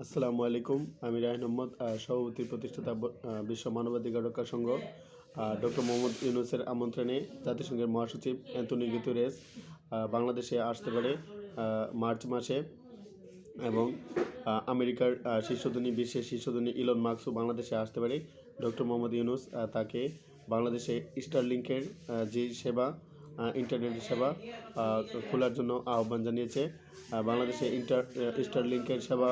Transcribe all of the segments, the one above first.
আসসালামু আলাইকুম। আমি রায়হান আহমদ, সভাপতি প্রতিষ্ঠাতা বিশ্ব মানবাধিকার রক্ষা সংঘ। ডক্টর মোহাম্মদ ইউনূসের আমন্ত্রণে জাতিসংঘের মহাসচিব অ্যান্তোনিও গুতেরেস বাংলাদেশে আসতে পারে মার্চ মাসে, এবং আমেরিকার শীর্ষধনী, বিশ্বের শীর্ষধনী ইলন মাস্কও বাংলাদেশে আসতে পারে। ডক্টর মোহাম্মদ ইউনূস তাকে বাংলাদেশে স্টারলিংকের যে সেবা, ইন্টারনেটের সেবা খোলার জন্য আহ্বান জানিয়েছে। বাংলাদেশে স্টারলিংকের সেবা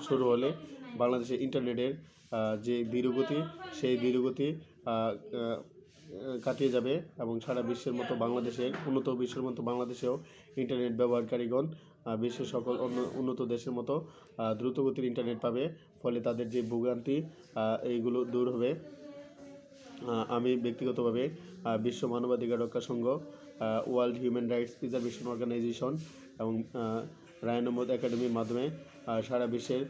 শুরু হলে বাংলাদেশে ইন্টারনেটের যে ধীরগতি, সেই ধীরগতি কাটিয়ে যাবে, এবং সারা বিশ্বের মতো বাংলাদেশের, উন্নত বিশ্বের মতো বাংলাদেশেও ইন্টারনেট ব্যবহারকারীগণ বিশ্বের সকল উন্নত দেশের মতো দ্রুতগতির ইন্টারনেট পাবে। ফলে তাদের যে ভোগান্তি, এইগুলো দূর হবে। আমি ব্যক্তিগতভাবে বিশ্ব মানবাধিকার রক্ষা সংঘ, world human rights preservation organisation এবং রায়হান আহমদ একাডেমির মাধ্যমে সারা বিশ্বের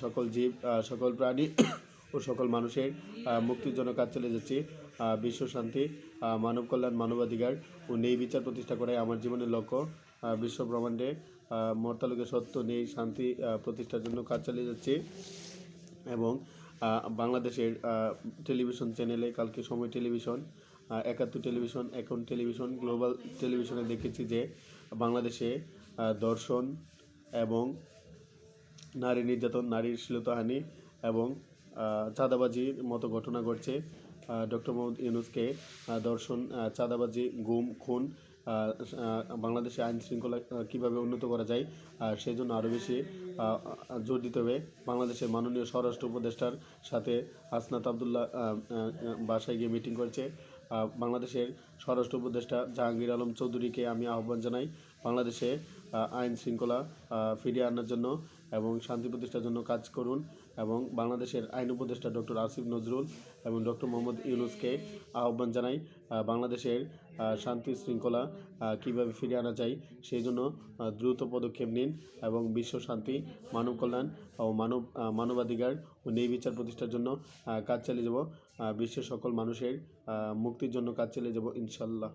সকল জীব, সকল প্রাণী ও সকল মানুষের মুক্তির জন্য কাজ চালিয়ে যাচ্ছি। বিশ্ব শান্তি, মানব কল্যাণ, মানবাধিকার ও ন্যায় বিচার প্রতিষ্ঠা করাই আমার জীবনের লক্ষ্য। বিশ্ব ব্রহ্মাণ্ডে মর্তালোকে সত্য, ন্যায়, শান্তি প্রতিষ্ঠার জন্য কাজ চালিয়ে যাচ্ছি। এবং বাংলাদেশের টেলিভিশন চ্যানেলে, কালকে সময় টেলিভিশন, ৭১ টেলিভিশন, এখন টেলিভিশন, গ্লোবাল টেলিভিশনে দেখেছি যে বাংলাদেশে ধর্ষণ এবং নারী নির্যাতন, নারীর শ্লীলতাহানি এবং চাঁদাবাজির মতো ঘটনা ঘটছে। ডক্টর মোহাম্মদ ইউনূসকে ধর্ষণ, চাঁদাবাজি, গুম, খুন, বাংলাদেশে আইন শৃঙ্খলা কীভাবে উন্নত করা যায়, সেই জন্য আরও বেশি জোর দিতে হবে। বাংলাদেশের মাননীয় স্বরাষ্ট্র উপদেষ্টার সাথে হাসনাত আবদুল্লাহ বাসায় গিয়ে মিটিং করেছে। বাংলাদেশের স্বরাষ্ট্র উপদেষ্টা জাহাঙ্গীর আলম চৌধুরীকে আমি আহ্বান জানাই বাংলাদেশে আইন শৃঙ্খলা ফিরিয়ে আনার জন্য এবং শান্তি প্রতিষ্ঠার জন্য কাজ করুন। এবং বাংলাদেশের আইন উপদেষ্টা ডক্টর আসিফ নজরুল এবং ডক্টর মোহাম্মদ ইউনূসকে আহ্বান জানাই বাংলাদেশের শান্তি শৃঙ্খলা কীভাবে ফিরিয়ে আনা যায় সেই জন্য দ্রুত পদক্ষেপ নিন, এবং বিশ্ব শান্তি, মানব কল্যাণ ও মানবাধিকার ও ন্যায় বিচার প্রতিষ্ঠার জন্য কাজ চালিয়ে যাব। বিশ্বের সকল মানুষের মুক্তির জন্য কাজ চালিয়ে যাব, ইনশাল্লাহ।